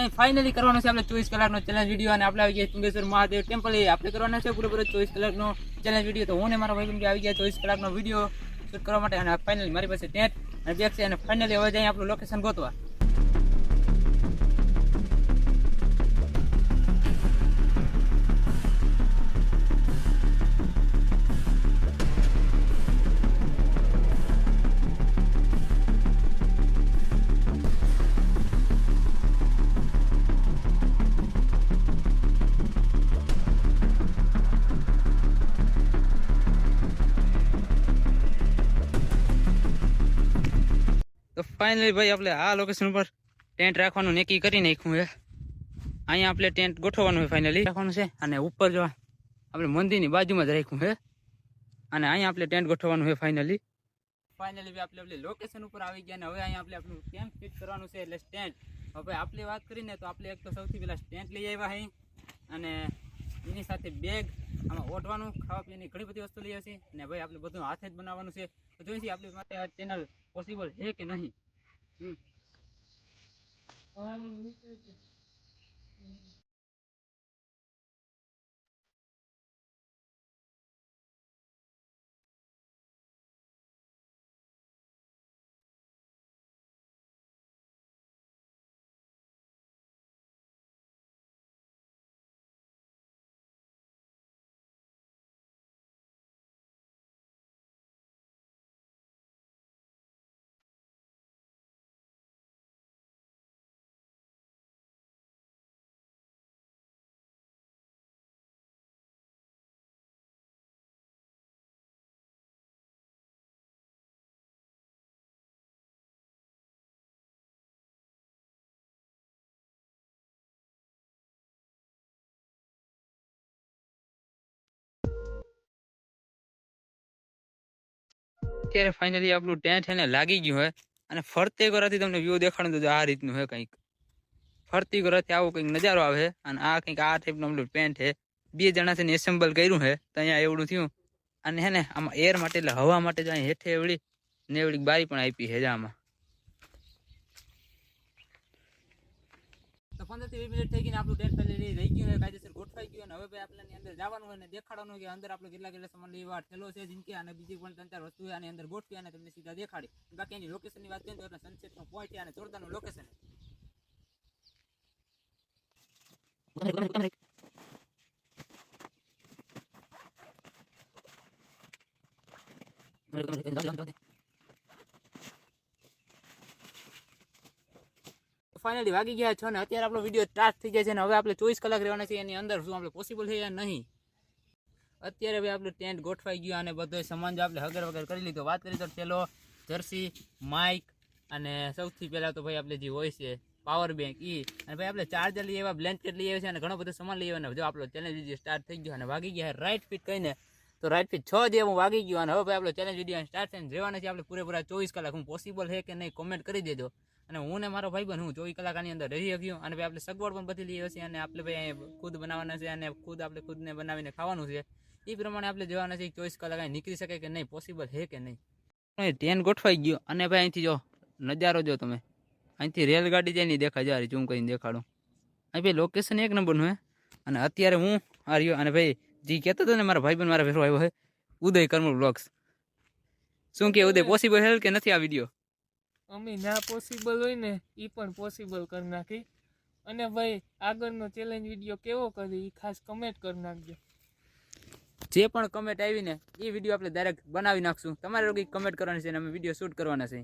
ભાઈ ફાઇનલી કરવાનો છે આપણે 24 કલાકનો ચેલેન્જ વિડીયો અને આપણે આવી ગયા ટુંગેશ્વર મહાદેવ ટેમ્પલ આપણે કરવાના છે પૂરેપૂરો 24 કલાકનો ચેલેન્જ વિડીયો તો હું ને મારા ભાઈ આવી ગયા 24 કલાકનો વિડીયો શૂટ કરવા માટે અને ફાઇનલી મારી પાસે ટેન્ટ અને બેગ છે અને ફાઇનલી હવે જઈએ આપણું લોકેશન ગોતવા તો ફાઇનલી ભાઈ આપણે આ લોકેશન ઉપર ટેન્ટ રાખવાનું નક્કી કરી નાખ્યું છે અહીંયા આપણે ટેન્ટ ગોઠવવાનું છે ફાઇનલી રાખવાનું છે અને ઉપર જો આપણે મંદિરની બાજુમાં જ રાખ્યું છે અને અહીંયા આપણે ટેન્ટ ગોઠવવાનું છે ફાઇનલી આપણે લોકેશન ઉપર આવી ગયા અને હવે અહીંયા આપણે આપણું કેમ્પ ફિટ કરવાનું છે એટલે સ્ટેન્ટ હવે આપણે વાત કરીને તો આપણે એક તો સૌથી પહેલાં સ્ટેન્ટ લઈ આવ્યા છે અને એની સાથે બેગ આમાં ઓઢવાનું ખાવા પીવાની ઘણી બધી વસ્તુ લઈ આવશે અને ભાઈ આપણે બધું હાથે જ બનાવવાનું છે તો જોઈએ છીએ આપણી માટે આ ચેનલ પોસિબલ છે કે નહીં અત્યારે ફાઇનલી આપણું ટેન્ટ છે ને લાગી ગયું હોય અને ફરતે ગોરાથી તમને વ્યૂ દેખાડું તો આ રીતનું છે કંઈક ફરતી ગોરાથી આવો કંઈક નજારો આવે અને આ કંઈક આ ટાઈપનું આપણું પેન્ટ છે 2 જણા છે ને એસેમ્બલ કર્યું છે તો અહીંયા એવડું થયું અને હે ને આમાં એર માટે એટલે હવા માટે જ અહીં હેઠે એવડી ને એવડી બારી પણ આપી છે આમાં તો 15 થી 20 મિનિટ થઈ ગઈ ને આપણું ટેન્ટ પહેલી રહી ગયું છે કાયદેસર ગોઠવાઈ ગયું અને હવે ભાઈ આપણે અંદર જવાનું હોય ને દેખાડવાનું કે અંદર આપણે કેટલા સામાન લેવા થેલો છે જિંદગી અને બીજી પણ 3-4 વસ્તુ છે આની અંદર ગોઠવી અને તમને સીધા દેખાડી બાકી એની લોકેશનની વાત કરીએ તો એટલે સનસેટનો પોઈન્ટ છે અને જોરદારનું લોકેશન ફાઇનલી વાગી ગયા છો ને અત્યારે આપણો વિડીયો સ્ટાર્ટ થઈ જાય છે ને હવે આપણે 24 કલાક રહેવાના છે એની અંદર શું આપણે પોસિબલ છે યા નહીં અત્યારે ભાઈ આપણે ટેન્ટ ગોઠવાઈ ગયો અને બધો સામાન જો આપણે હગર વગર કરી લીધો વાત કરીએ તો થેલો જર્સી માઇક અને સૌથી પહેલાં તો ભાઈ આપણે જે હોય છે પાવર બેંક અને ભાઈ આપણે ચાર્જર લઈ આવ્યા બ્લેન્કેટ લઈ આવ્યા છે અને ઘણો બધો સામાન લઈ આવ્યા જો આપણો ચેલેન્જ વિડીયો સ્ટાર્ટ થઈ ગયો અને વાગી ગયા રાઈટ ફીટ કહીને તો રાઈટ ફીટ 6 જેવું વાગી ગયું અને હવે ભાઈ આપણો ચેલેન્જ વિડીયો સ્ટાર્ટ થઈને રહેવાના છે આપણે પૂરેપૂરા 24 કલાક હું પોસિબલ છે કે નહીં કોમેન્ટ કરી દેજો અને હું ને મારો ભાઈ બન હું 24 કલાક આની અંદર રહી શક્યો અને ભાઈ આપણે સગવડ પણ બધી લઈ હશે અને આપણે ભાઈ ખુદ બનાવવાના છે અને આપણે ખુદને બનાવીને ખાવાનું છે એ પ્રમાણે આપણે જવાના છે 24 કલાક અહીં નીકળી શકે કે નહીં પોસિબલ છે કે નહીં ટ્રેન ગોઠવાઈ ગયો અને ભાઈ અહીંથી જો નજારો જો તમે અહીંથી રેલગાડી જાય નહીં દેખાય જાય ઝૂમ કરીને દેખાડું અહીં ભાઈ લોકેશન 1 નંબરનું હે અને અત્યારે હું આ રહ્યો અને ભાઈ જે કહેતો હતો ને મારા ભાઈ બન મારા ભેરો આવ્યો છે ઉદય કર્મલ બ્લોગ્સ શું કે ઉદય પોસિબલ છે કે નથી આ વિડીયો અમે ના પોસિબલ હોય ને એ પણ પોસિબલ કરી નાખી અને ભાઈ આગળનો ચેલેન્જ વિડીયો કેવો કરી એ ખાસ કમેન્ટ કરી નાખજો જે પણ કમેન્ટ આવી ને એ વિડીયો આપણે ડાયરેક્ટ બનાવી નાખશું તમારે લોકો કમેન્ટ કરવાની છે અને અમે વિડીયો શૂટ કરવાના છે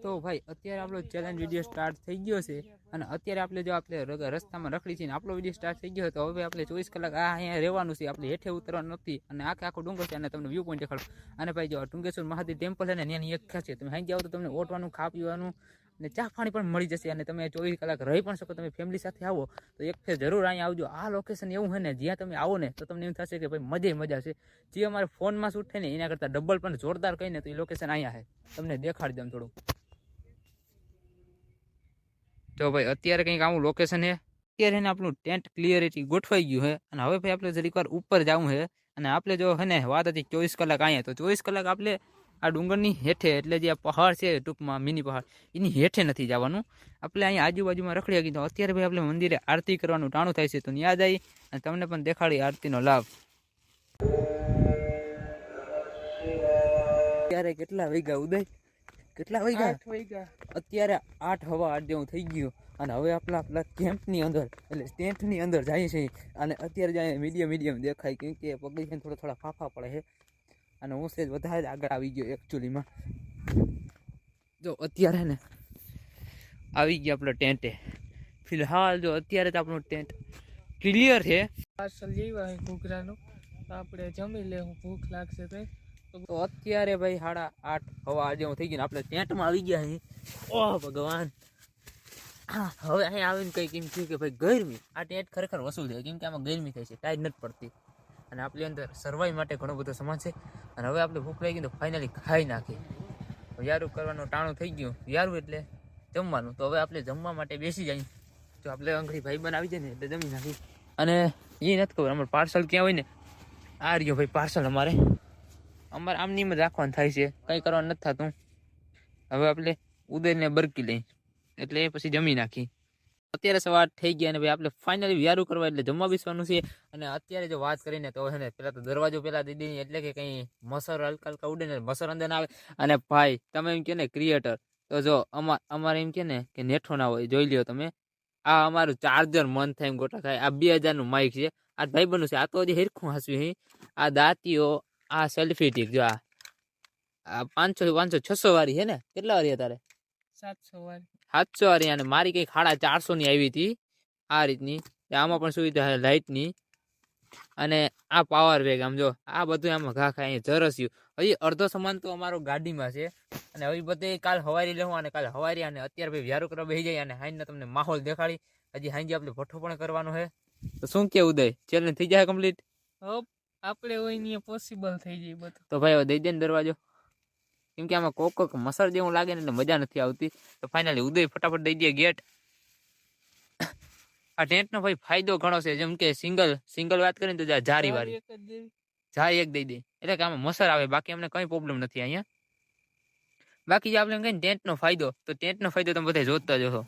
તો ભાઈ અત્યારે આપણો ચેલેન્જ વિડીયો સ્ટાર્ટ થઈ ગયો છે અને અત્યારે આપણે જો આપણે રસ્તામાં રખડી છીએ ને આપણો વિડીયો સ્ટાર્ટ થઈ ગયો તો હવે આપણે 24 કલાક આ અહીંયા રહેવાનું છે આપણે હેઠે ઉતરવાનું નથી અને આખો ડુંગર છે અને તમને વ્યૂ પોઈન્ટ દેખાડો અને ભાઈ જો ટુંગેશ્વર મહાદેવ ટેમ્પલ છે ને એની એક ખાસિયત તમે અહીં જાઓ તો તમને ઓટવાનું ખા પીવાનું ને ચા પાણી પણ મળી જશે અને તમે 24 કલાક રહી પણ શકો તમે ફેમિલી સાથે આવો તો એક ફેર જરૂર અહીંયા આવજો આ લોકેશન એવું છે ને જ્યાં તમે આવો ને તો તમને એમ થશે કે ભાઈ મજા છે જે અમારે ફોનમાં શૂટ થાય ને એના કરતાં ડબલ પણ જોરદાર કહીને તો એ લોકેશન અહીંયા છે તમને દેખાડી દઉં થોડું તો ભાઈ અત્યારે કંઈક આવું લોકેશન છે અત્યારે એને આપણું ટેન્ટ ક્લિયરિટી ગોઠવાઈ ગયું છે અને હવે ભાઈ આપણે જરીક વાર ઉપર જવું છે અને આપણે જો છે ને વાત હતી 24 કલાક અહીંયા તો 24 કલાક આપણે આ ડુંગરની હેઠે એટલે જે આ પહાડ છે ટૂંકમાં મિની પહાડ એની હેઠે નથી જવાનું. આપણે અહીંયા આજુબાજુમાં રખડી શકીએ. તો અત્યારે ભાઈ આપણે મંદિરે આરતી કરવાનું ટાણું થાય છે, તો ત્યાં જઈએ અને તમને પણ દેખાડી આરતીનો લાભ. અત્યારે કેટલા વાગ્યા ઉદય? કેટલા વાગ્યા? 8 વાગ્યા. અત્યારે 8:08 જેવું થઈ ગયું અને હવે આપણા કેમ્પની અંદર એટલે ટેન્ટની અંદર જાય છે. અને અત્યારે જાય મીડિયમ દેખાય, કેમ કે પગથિયે થોડા ફાફા પડે છે અને હું સેજ વધારે આગળ આવી ગયો એકચ્યુઅલીમાં. જો અત્યારે ને આવી ગયા આપણો ટેન્ટે. ફિલહાલ જો અત્યારે તો આપણો ટેન્ટ ક્લિયર છે. પાર્સલ લેવા છે ઘૂઘરાનું, તો આપણે જમી લેવું, ભૂખ લાગશે તો અત્યારે ભાઈ 8:30 જેવું થઈ ગયું, આપણે ટેન્ટમાં આવી ગયા છીએ. ઓહ ભગવાન, હવે અહીં આવીને કંઈક એમ થયું કે ભાઈ ગરમી, આ ટેન્ટ ખરેખર વસૂલ છે, કેમ કે આમાં ગરમી થાય છે, ટાઈટ નથી પડતી અને આપણી અંદર સર્વાઈવ માટે ઘણો બધો સામાન છે. અને હવે આપણે ભૂખ લાગી તો ફાઇનલી ખાઈ નાખી. યારું કરવાનું ટાણું થઈ ગયું, યારું એટલે જમવાનું. તો હવે આપણે જમવા માટે બેસી જાય. જો આપણે અંગડી ભાઈ બનાવી જાય ને એટલે જમી નાખી. અને એ નથી ખબર અમારે પાર્સલ ક્યાં હોય ને, આ રહ્યો ભાઈ પાર્સલ. અમારે આમની જ રાખવાનું થાય છે, કંઈ કરવાનું નથી થતું. હવે આપણે ઉદયને બરકી લઈ એટલે એ પછી જમી નાખી. અત્યારે સવાર થઈ ગયા અને ભાઈ આપણે ફાઇનલી વ્યારું કરવા એટલે જમવા બેસવાનું છે. અને અત્યારે જો વાત કરીને તો છે ને પેલા તો દરવાજો પેલા દઈ દઈએ એટલે કે કંઈ મસર હલકા ઉડે ને મસર અંદર ના આવે. અને ભાઈ તમે એમ કે ને ક્રિએટર, તો જો અમારે એમ કે ને કે નેઠો ના હોય, જોઈ લ્યો તમે. આ અમારું ચાર્જર મન થાય એમ ગોટા થાય. આ 2000 માઇક છે, આ ભાઈ બનવું છે. આ તો હજી હેરખું હાસવી. આ દાંતીઓ, આ સેલ્ફી ટીક, જો આ 500 600 વાળી છે ને, કેટલા વાળી તારે? 700 વાળી. 700 વાળી. અને મારી કંઈક 450 ની આવી હતી આ રીતની. આમાં પણ સુવિધા છે લાઇટની. અને આ પાવર બેગ, આમ જો આ બધું આમાં ઘા ખાય. અહીંયા જરસ્યું હજી અડધો સામાન તો અમારો ગાડીમાં છે. અને હવે બધે કાલ હવારી લેવું અને કાલ હવારી. અને અત્યારે ભાઈ વ્યારો કરવા બેસી જાય અને હાઈને તમને માહોલ દેખાડી. હજી હાંજે આપણે ભઠ્ઠો પણ કરવાનો છે. તો શું કે ઉદય, ચેલેન્જ થઈ જાય કમ્પ્લીટ? આપણે હોય ને પોસિબલ થઈ જાય બધું. તો ભાઈ હવે દઈ દે ને દરવાજો, કેમ કે આમાં કોક મસર જેવું લાગે ને એટલે મજા નથી આવતી. તો ફાઇનલી ઉદય ફટાફટ દઈ દે ગેટ. આ ટેન્ટનો ભાઈ ફાયદો ઘણો છે, જેમ કે સિંગલ વાત કરીને તો જારી વાળી જારી એક દઈ દે એટલે કે આમાં મસર આવે, બાકી અમને કઈ પ્રોબ્લેમ નથી અહીંયા. બાકી જે આપણે કહીને ટેન્ટનો ફાયદો, તો ટેન્ટનો ફાયદો તમે બધા જોતા જ હશો.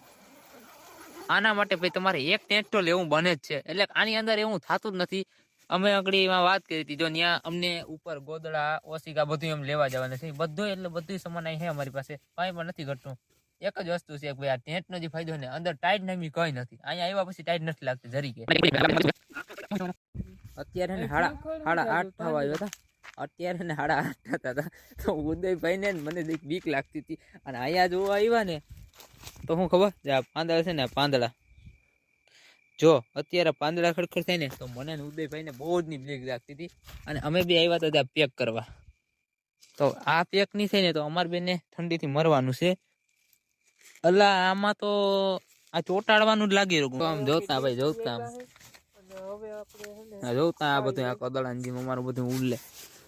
આના માટે ભાઈ તમારે એક ટેન્ટ તો લેવું બને જ છે, એટલે આની અંદર એવું થતું જ નથી. અમે આગળમાં વાત કરી હતી, જો ત્યાં અમને ઉપર ગોદડા ઓશિકા બધું એમ લેવા જવાના છે, બધું એટલે બધું સામાન અહીં છે અમારી પાસે, કંઈ પણ નથી ઘટતું. એક જ વસ્તુ છે ભાઈ આ ટેન્ટનો જે ફાયદો ને, અંદર ટાઈટ નામી કઈ નથી. અહીંયા આવ્યા પછી ટાઈટ નથી લાગતી જરી કે. અત્યારે ને 8:30 થવા આવ્યો હતા. અત્યારે ને 8:30 હતા તો ઉદયભાઈ ને મને બીક લાગતી હતી. અને અહીંયા જોવા આવ્યા ને તો શું ખબર, આ પાંદડા છે ને, પાંદડા જો અત્યારે પાંદડા ખડખડ થાય ને તો મને ઉદયભાઈ ને બહુ જ બીક લાગતી હતી. અને અમે બી આવ્યા હતા ત્યાં પેક કરવા. તો આ પેક નહીં થાય ને તો અમારે બેને ઠંડીથી મરવાનું છે. અલા આમાં તો આ ચોટાડવાનું જ લાગી રહ્યું. આમ જોતા ભાઈ જોતા જોતા આ બધું આ કદળાંજી અમારું બધું ઉડલે.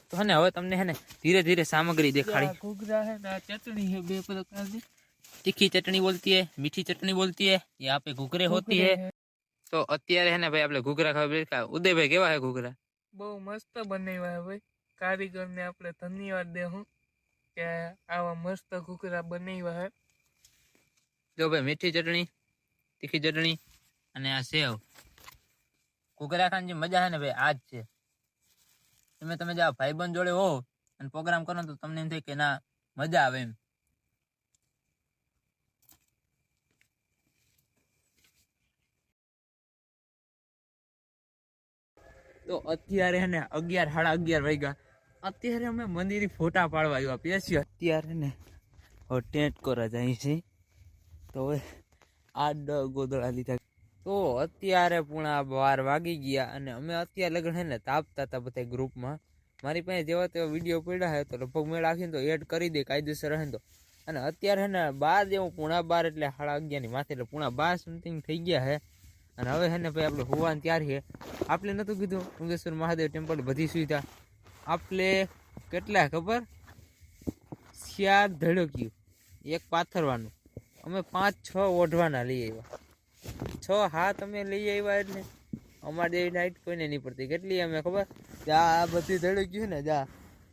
તો હે ને હવે તમને હે ને ધીરે ધીરે સામગ્રી દેખાડી. ઘૂઘરા है ना, चटनी है 2 प्रकार की. तीखी चटनी बोलती है, मीठी चटनी बोलती है, यहाँ पे घूघरे होती है. તો અત્યારે હે ને ભાઈ આપણે ઘૂઘરા ખાવા. ઉદયભાઈ કેવા હે ઘૂઘરા? બહુ મસ્ત બનાવ્યા હે ભાઈ. કારીગરને આપણે ધન્યવાદ દેવું કે આવા મસ્ત ઘૂઘરા બનાવ્યા હે. જો ભાઈ મીઠી ચટણી, તીખી ચટણી અને આ સેવ. ઘૂઘરા ખાવાની જે મજા છે ને ભાઈ આ જ છે. તમે જો ભાઈબંધ જોડે હો અને પ્રોગ્રામ કરો તો તમને એમ થાય કે ના મજા આવે એમ. તો અત્યારે ને 11 સાડા 11 વાગ્યા. અત્યારે અમે મંદિરે ફોટા પાડવા આવ્યા પેશી. અત્યારે ને ટેન્ટ કરવા જાય છે. તો હવે 8-10 ગોદડા લીધા. તો અત્યારે પૂણા 12 વાગી ગયા અને અમે અત્યારે લગન છે ને તાપતા હતા બધા ગ્રુપમાં. મારી પાસે જેવા તેવા વિડીયો પડ્યા છે તો લગભગ મેળ રાખીને તો એડ કરી દે કાયદેસર રહે તો. અને અત્યારે છે ને 12 જેવું, પૂણા 12 એટલે 11:30 ની માથે, એટલે પૂણા 12 સમથિંગ થઈ ગયા છે. અને હવે છે ને ભાઈ આપણે હોવાનું ત્યાર છે. આપણે નહોતું કીધું મુંગેશ્વર મહાદેવ ટેમ્પલ બધી સુવિધા આપણે કેટલા ખબર, 4 ધડક્યું, 1 પાથરવાનું. અમે 5-6 ઓઢવાના લઈ આવ્યા. 6 હાથ અમે લઈ આવ્યા એટલે અમારે એવી નાઇટ કોઈને નહીં પડતી. કેટલી અમે ખબર, આ બધી ધડક્યું ને, જા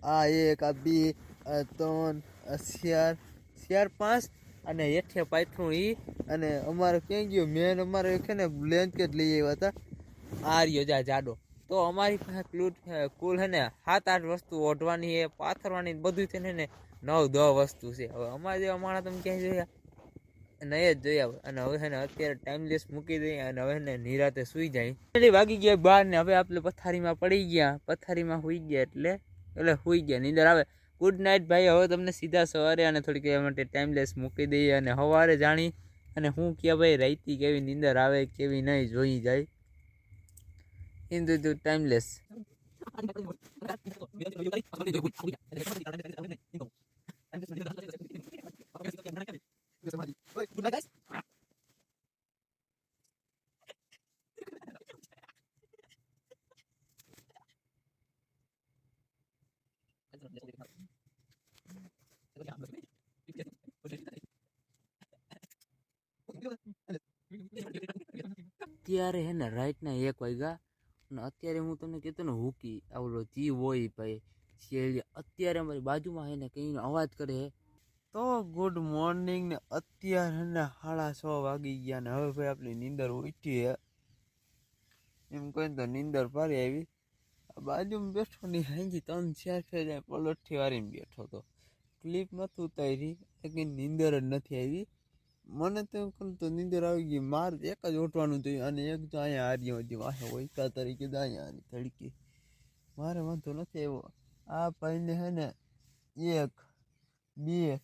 આ 1 આ 2 આ 3 આ 4 4 5 અને હેઠે પાથરું ઈ અને અમારે ક્યાં ગયો મેન અમારે છે ને બ્લેન્કેટ લઈ આવ્યા હતા આ રહ્યો જાડો તો અમારી પાસે કુલ છે ને 7-8 વસ્તુ ઓઢવાની છે પાથરવાની બધું છે ને 9-10 વસ્તુ છે હવે અમારા જેવા માણસ તમે ક્યાંય જોયા નહીં જ જોયા અને હવે છે ને અત્યારે ટાઈમલેસ મૂકી દઈએ અને હવે ને નિરાતે સુઈ જાય વાગી ગયા 12 ને હવે આપણે પથારીમાં પડી ગયા પથારીમાં સુઈ ગયા એટલે સુઈ ગયા નીંદર આવે ગુડ નાઇટ ભાઈ હવે તમને સીધા સવારે અને થોડીક એ માટે ટાઈમલેસ મૂકી દઈએ અને સવારે જાણી અને હું કે ભાઈ રાઈતી કેવી નીંદર આવે કેવી નહીં જોઈ જાય ઇન ધ ટાઈમલેસ અત્યારે હે ને રાઈટના 1 વાગ્યા અને અત્યારે હું તમને કહેતો ને હુકી આવડો જીવ હોય ભાઈ શેરી અત્યારે અમારી બાજુમાં હે ને કંઈ અવાજ કરે તો ગુડ મોર્નિંગ ને અત્યારે ને 6:30 વાગી ગયા ને હવે ભાઈ આપણી નીંદર ઉઠી હે એમ કહીને તો નીંદર પારી આવી બાજુમાં બેઠો ની હાંજી 3-4 ફેર જાય પલોઠી વાળીને બેઠો તો ક્લિપ નથી ઉતારી લેકિન નીંદર જ નથી આવી મને તો એમ કહું તો નીંદર આવી ગઈ મારે એક જ ઉઠવાનું થયું અને એક તો અહીંયા હાર્યો હતી વાહે વૈકા તરીકે તો અહીંયા હારી તડકી મારે વાંધો નથી આવ્યો આ ભાઈને હે ને 1 2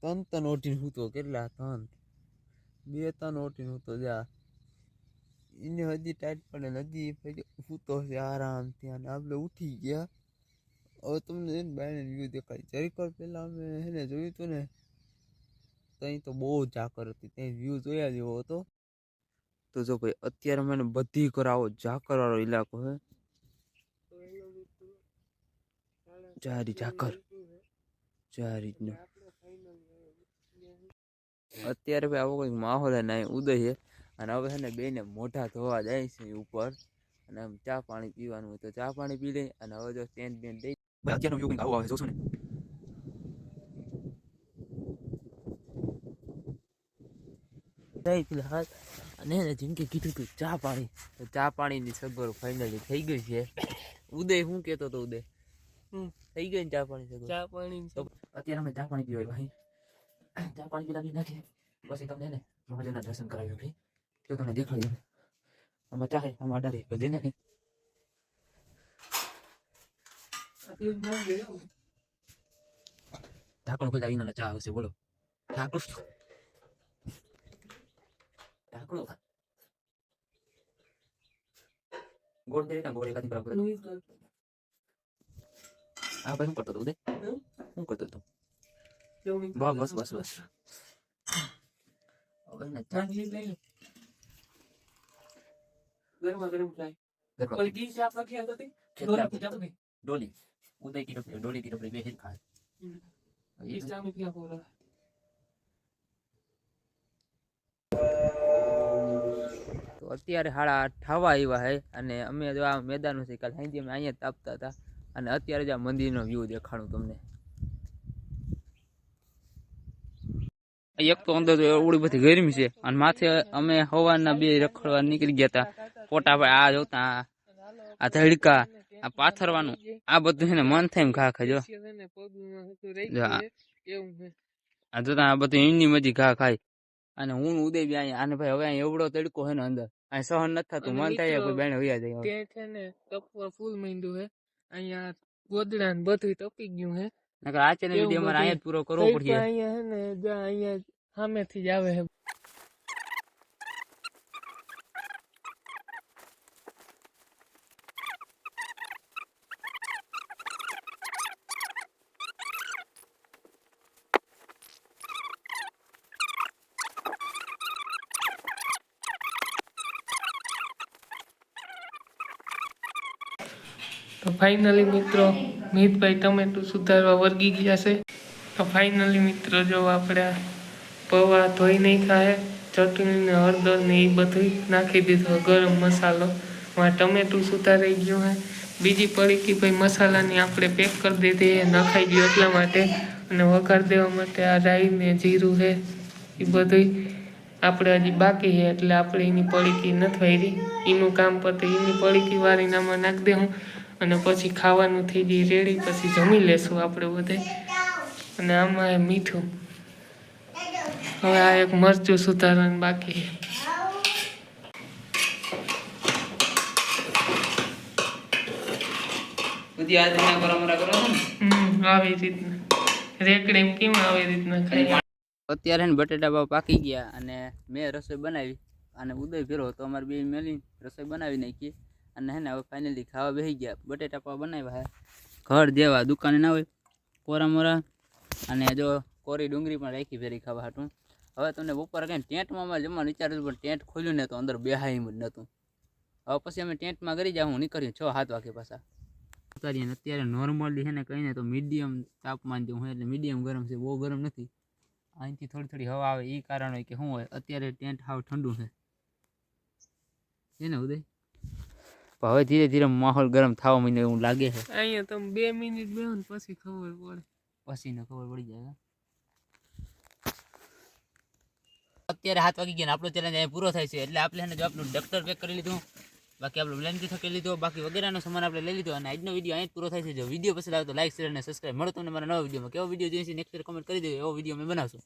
3 ઓઢીને હૂતો કેટલા 2-3 ઓઢીને હૂતો જા એને હજી ટાઈટ પડે હજી પછી હૂતો છે આરામથી અને આપણે ઉઠી ગયા હવે તમને એને બાયને વ્યૂ દેખાય જરીક વાર પહેલાં અમે એને જોયું હતું ને ત્યાં તો બહુ ઝાકર હતી ત્યાં વ્યૂ જોયા જેવો હતો તો જો ભાઈ અત્યારે મને બધી કરાવો ઝાકર વાળો ઇલાકો હે ચારી ઝાકર ચારી અત્યારે ભાઈ આવો કોઈ માહોલ હે ના ઉદય છે અને હવે છે ને બેને મોઢા ધોવા જાય છે ઉપર અને આમ ચા પાણી પીવાનું હોય તો ચા પાણી પી લઈ અને હવે જો ટેન્ટ બેન્ટ દઈ અત્યારનો વ્યૂ કંઈક આવો આવે જોશો ને ફિલહાલ અને એને જેમ કે કીધું તું ચા પાણી તો ચા પાણીની સગવડ ફાઇનલી થઈ ગઈ છે ઉદય શું કહેતો હતો ઉદય થઈ ગઈ ને ચા પાણી સગવડ ચા પાણી તો અત્યારે અમે ચા પાણી પીવા ભાઈ ચા પાણી પીલા નાખીએ પછી તમને ને મહાદેવના દર્શન કરાવ્યું ભાઈ તો તમને દેખાડ્યું આમાં ચાહે આમાં અડાડી બધી નાખી ઢાંકણું ખોલી આવીને ચા આવશે બોલો ઢાંકણું ગોળ દે ગોળ એકાદી બરાબર આ ભાઈ શું કરતો હતો ઉદય શું કરતો હતો બસ બસ બસ ડોલી ઉદય की टोपली डोली की टोपली बेहित खा તો અત્યારે 8:30 થવા આવ્યા છે અને અમે જો આ મેદાનો છે કાલ સાંજે અમે અહીંયા તાપતા હતા અને અત્યારે જ આ મંદિરનો વ્યૂ દેખાડું તમને એક તો અંદર એવડી બધી ગરમી છે અને માથે અમે સવારના 2 રખડવા નીકળી ગયા હતા ફોટા ભાઈ આ જોતા આ ધડકા આ પાથરવાનું આ બધું છે ને મન થાય એમ ઘા ખાજો આ જોતા આ બધું એમની મજી ઘા ખાય અને હું ઉદય બી અહીંયા આને ભાઈ હવે અહીંયા એવડો તડકો હે ને અંદર અહીં સહન નથી થતું મન થાય કોઈ બેન વયા જાય તે છે ને તપવા ફૂલ માંડ્યું હે અહીંયા ગોદડા ને બધું તપી ગયું હે નકર આ ચેનલ વિડિયો અમારે અહીંયા જ પૂરો કરવો પડશે અહીંયા હે ને જ્યાં અહીંયા સામેથી જ આવે હે તો ફાઇનલી મિત્રો મિતભાઈ ટમેટું સુધારવા વર્ગી ગયા છે તો ફાઇનલી મિત્રો જો આપણે પૌવા ધોઈ નહીં ખાય ચટણી ને હળદર ને એ બધું નાખી દીધો ગરમ મસાલો માં ટમેટું સુધારાઈ ગયું હે બીજી પડીકી ભાઈ મસાલાની આપણે પેક કરી દીધી એ નખાઈ ગયું એટલા માટે. અને વઘાર દેવા માટે આ રાઈ ને જીરું છે એ બધું આપણે હજી બાકી છે એટલે આપણે એની પડીકી નથી વારી. એનું કામ પતે એની પડીકી વારીને આમાં નાખી દેવું અને પછી ખાવાનું થઈ જાય રેડી. પછી જમી લેશું આપણે બધે. અને આમાં મીઠું હવે આ એક મરચું સુધારવાનું બાકી છે. બધી આ રીતના બરાબર કરો છો ને આવી રીતના રેકડીમ કેમ આવી રીતના ખાઈ. અત્યારે ને બટેટા બાવ પાકી ગયા અને મેં રસોઈ બનાવી અને ઉદય ફેરો તો અમારે બે મેલી રસોઈ બનાવી નાખી અને હે ને હવે ફાઇનલી ખાવા બેસી ગયા. બટેટા પાવ બનાવ્યા હે ઘર જેવા, દુકાને ના હોય કોરા મોરા. અને જો કોરી ડુંગળી પણ રાખી ફેરી ખાવા હાટું. હવે તમને બપોરે કંઈ ટેન્ટમાં અમારે જમવાનું વિચાર્યું પણ ટેન્ટ ખોલ્યું ને તો અંદર બેહાય એમ જ નહોતું. હવે પછી અમે ટેન્ટમાં કરી જાઉં હું નીકળ્યું 6-7 વાગે પાછા ઉતારીએ. અત્યારે નોર્મલી છે ને કંઈ ને તો મીડિયમ તાપમાન જેવું હોય એટલે મીડિયમ ગરમ છે, બહુ ગરમ નથી. અહીંથી થોડી હવા આવે એ કારણ હોય કે શું હોય અત્યારે ટેન્ટ હાવ ઠંડુ છે ને ઉદય. હવે ધીરે ધીરે માહોલ ગરમ થવા માંડ્યો એવું લાગે છે. અહીંયા તમે 2 મિનિટ બેહો ને પછી ખબર પડે. પછીને ખબર પડી જાય. અત્યારે 7 વાગી ગયા ને આપણો ચેલેન્જ અહીં પૂરો થાય છે એટલે આપણે જો આપણું ડક્ટર પેક કરી લીધું, બાકી આપણું બ્લેન્કેટ થકી લીધો, બાકી વગેરેનો સામાન આપણે લઈ લીધો. અને આજનો વિડીયો અહીં પૂરો થાય છે. જો વિડીયો પસંદ આવે તો લાઈક, શેર અને સબસ્ક્રાઈબ. મળો તમને મારા નવા વિડીયોમાં. કેવો વિડીયો જોઈએ છે નેક્સ્ટ કમેન્ટ કરી દેજો, એવો વિડીયો અમે બનાવશું.